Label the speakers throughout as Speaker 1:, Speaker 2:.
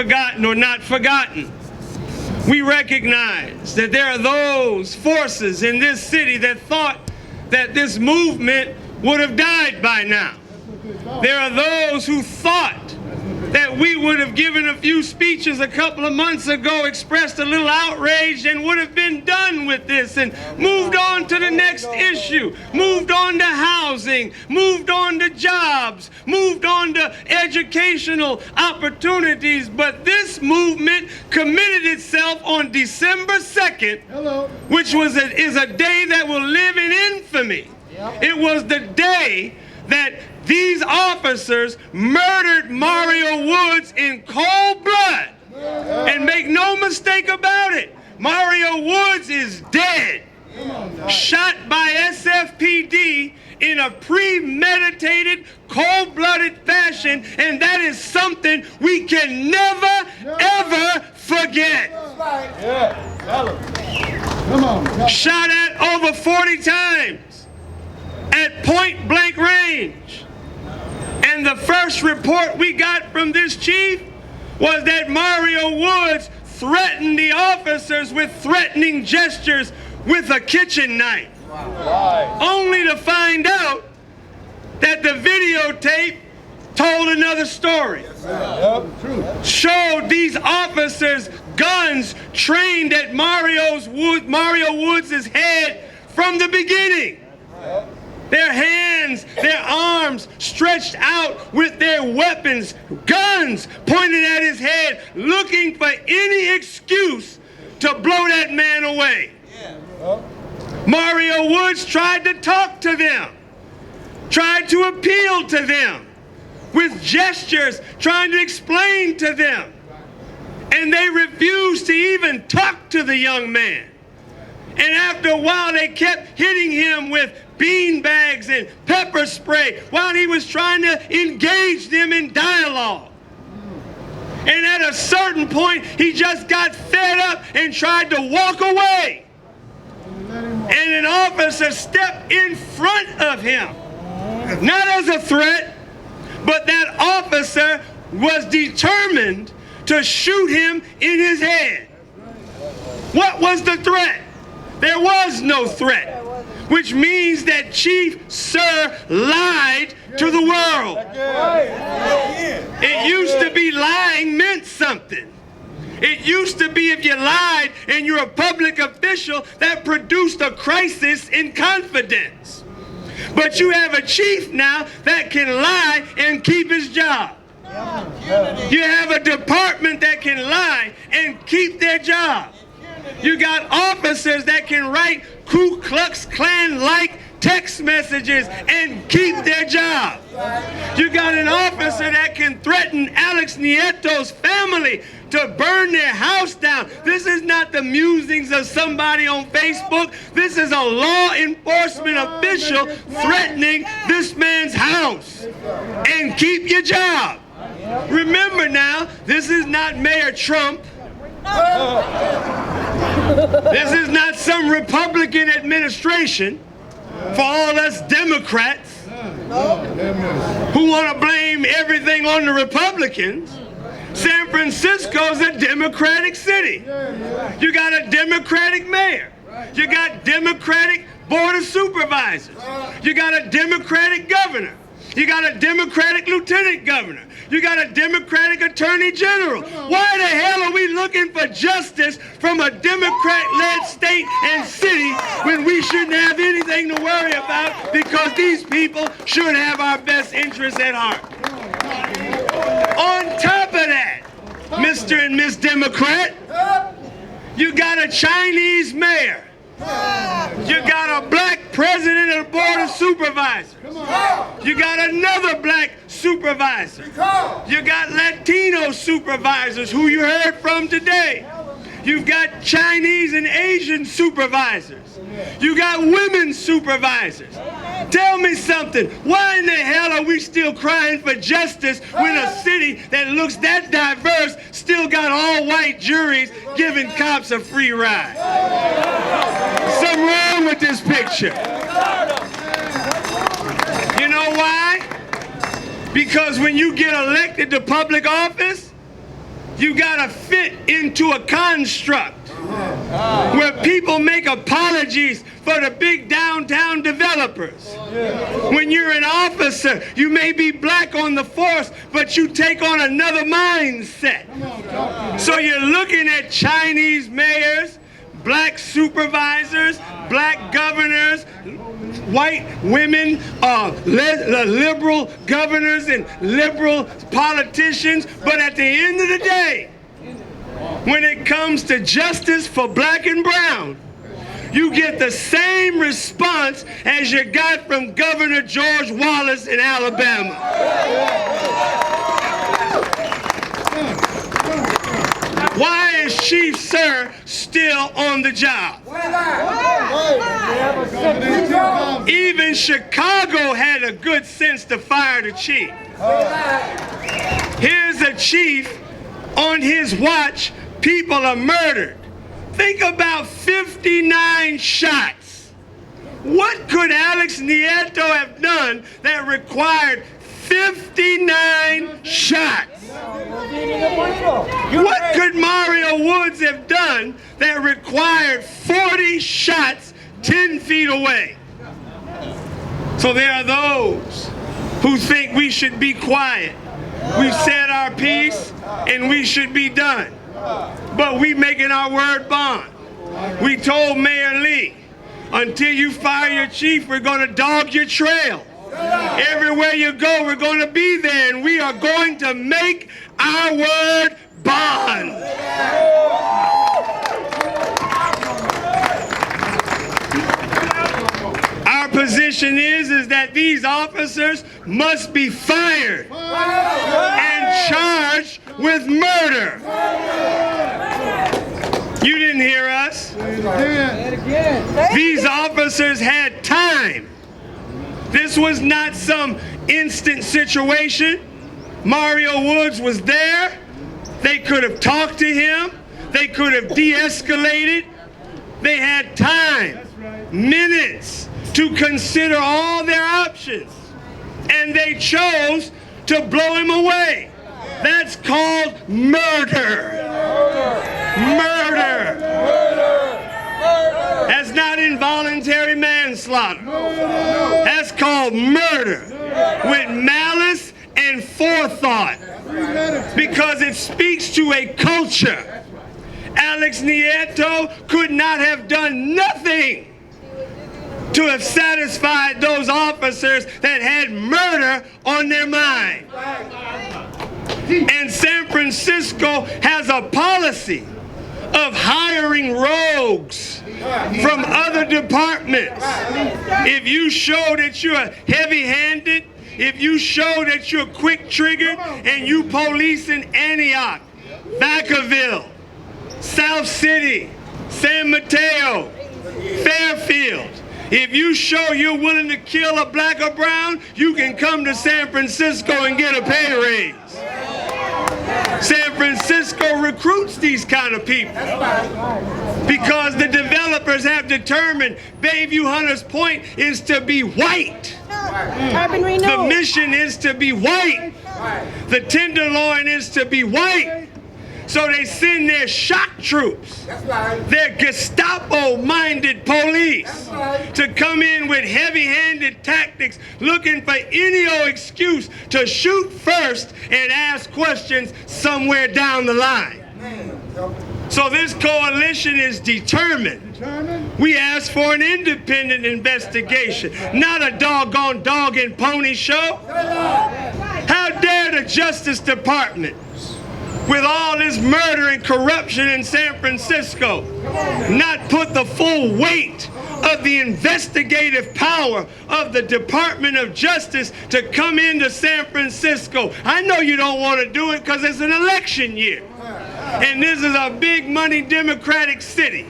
Speaker 1: forgotten or not forgotten. We recognize that there are those forces in this city that thought that this movement would have died by now. There are those who thought that we would have given a few speeches a couple of months ago, expressed a little outrage, and would have been done with this and moved on to the next issue, moved on to housing, moved on to jobs, moved on to educational opportunities. But this movement committed itself on December 2nd, which is a day that will live in infamy. It was the day that these officers murdered Mario Woods in cold blood. And make no mistake about it, Mario Woods is dead. Shot by SFPD in a premeditated, cold-blooded fashion, and that is something we can never, ever forget. Shot at over 40 times at point-blank range. And the first report we got from this chief was that Mario Woods threatened the officers with threatening gestures with a kitchen knife. Only to find out that the videotape told another story. Showed these officers guns trained at Mario Woods' head from the beginning. Their hands, their arms stretched out with their weapons, guns pointed at his head, looking for any excuse to blow that man away. Mario Woods tried to talk to them, tried to appeal to them with gestures, trying to explain to them. And they refused to even talk to the young man. And after a while, they kept hitting him with bean bags and pepper spray while he was trying to engage them in dialogue. And at a certain point, he just got fed up and tried to walk away. And an officer stepped in front of him, not as a threat, but that officer was determined to shoot him in his head. What was the threat? There was no threat, which means that Chief Sir lied to the world. It used to be lying meant something. It used to be if you lied and you're a public official, that produced a crisis in confidence. But you have a chief now that can lie and keep his job. You have a department that can lie and keep their job. You got officers that can write Ku Klux Klan-like text messages and keep their job. You got an officer that can threaten Alex Nieto's family to burn their house down. This is not the musings of somebody on Facebook. This is a law enforcement official threatening this man's house. And keep your job. Remember now, this is not Mayor Trump. This is not some Republican administration for all us Democrats who want to blame everything on the Republicans. San Francisco's a Democratic city. You got a Democratic mayor. You got Democratic Board of Supervisors. You got a Democratic governor. You got a Democratic lieutenant governor. You got a Democratic attorney general. Why the hell are we looking for justice from a Democrat-led state and city when we shouldn't have anything to worry about, because these people should have our best interests at heart? On top of that, Mr. and Miss Democrat, you got a Chinese mayor. You got a black president of the Board of Supervisors. You got another black supervisor. You got Latino supervisors who you heard from today. You've got Chinese and Asian supervisors. You got women supervisors. Tell me something. Why in the hell are we still crying for justice when a city that looks that diverse still got all white juries giving cops a free ride? Something wrong with this picture. You know why? Because when you get elected to public office, You gotta fit into a construct where people make apologies for the big downtown developers. When you're an officer, you may be black on the force, but you take on another mindset. So you're looking at Chinese mayors, black supervisors, black governors, white women, liberal governors and liberal politicians, but at the end of the day, when it comes to justice for black and brown, you get the same response as you got from Governor George Wallace in Alabama. Why is Chief Sir still on the job? Even Chicago had a good sense to fire the chief. Here's a chief, on his watch, people are murdered. Think about 59 shots. What could Alex Nieto have done that required 59 shots? What could Mario Woods have done that required 40 shots 10 feet away? So there are those who think we should be quiet. We've said our piece and we should be done. But we making our word bond. We told Mayor Lee, until you fire your chief, we're going to dog your trail. Everywhere you go, we're going to be there, and we are going to make our word bond. Our position is that these officers must be fired and charged with murder. You didn't hear us. These officers had time. This was not some instant situation. Mario Woods was there. They could have talked to him. They could have de-escalated. They had time, minutes, to consider all their options. And they chose to blow him away. That's called murder. Murder. That's not involuntary manslaughter. That's called murder with malice and forethought, because it speaks to a culture. Alex Nieto could not have done nothing to have satisfied those officers that had murder on their mind. And San Francisco has a policy of hiring rogues from other departments. If you show that you're heavy-handed, if you show that you're quick-triggered, and you police in Antioch, Vacaville, South City, San Mateo, Fairfield, if you show you're willing to kill a black or brown, you can come to San Francisco and get a pay raise. San Francisco recruits these kind of people because the developers have determined Bayview Hunters Point is to be white. The mission is to be white. The Tenderloin is to be white. So they send their shock troops, their Gestapo-minded police, to come in with heavy-handed tactics, looking for any old excuse to shoot first and ask questions somewhere down the line. So this coalition is determined. We ask for an independent investigation, not a doggone dog and pony show. How dare the Justice Department, with all this murder and corruption in San Francisco, not put the full weight of the investigative power of the Department of Justice to come into San Francisco? I know you don't want to do it because it's an election year. And this is a big money Democratic city.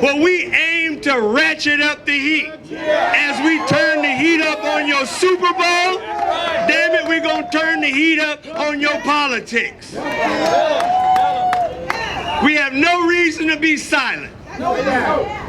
Speaker 1: Well, we aim to ratchet up the heat. As we turn the heat up on your Super Bowl, damn it, we're going to turn the heat up on your politics. We have no reason to be silent.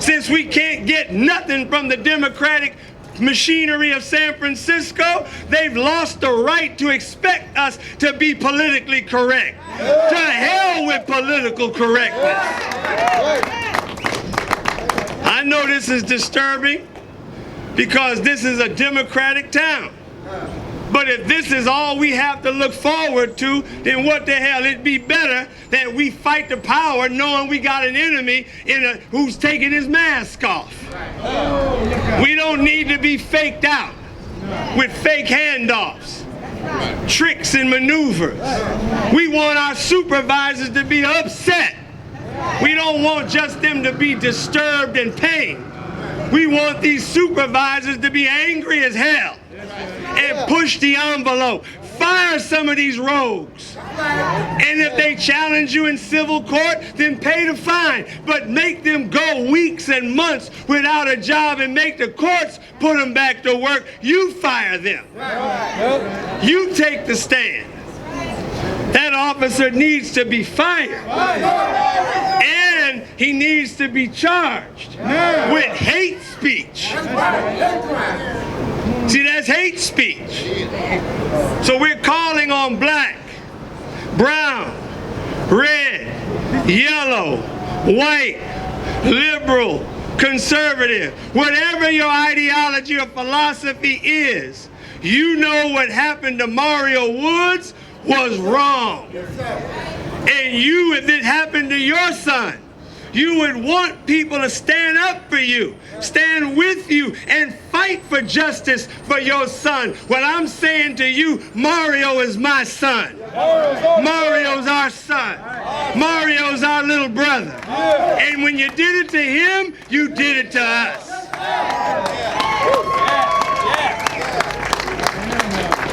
Speaker 1: Since we can't get nothing from the Democratic machinery of San Francisco, they've lost the right to expect us to be politically correct. To hell with political correctness. I know this is disturbing because this is a Democratic town. But if this is all we have to look forward to, then what the hell? It'd be better that we fight the power knowing we got an enemy who's taking his mask off. We don't need to be faked out with fake handoffs, tricks and maneuvers. We want our supervisors to be upset. We don't want just them to be disturbed and pained. We want these supervisors to be angry as hell and push the envelope. Fire some of these rogues. And if they challenge you in civil court, then pay the fine. But make them go weeks and months without a job and make the courts put them back to work. You fire them. You take the stand. That officer needs to be fired. And he needs to be charged with hate speech. See, that's hate speech. So we're calling on black, brown, red, yellow, white, liberal, conservative, whatever your ideology or philosophy is, you know what happened to Mario Woods was wrong. And you, if it happened to your son, you would want people to stand up for you, stand with you, and fight for justice for your son. What I'm saying to you, Mario is my son. Mario's our son. Mario's our little brother. And when you did it to him, you did it to us.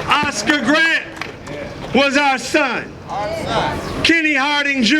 Speaker 1: Oscar Grant was our son. Kenny Harding Jr.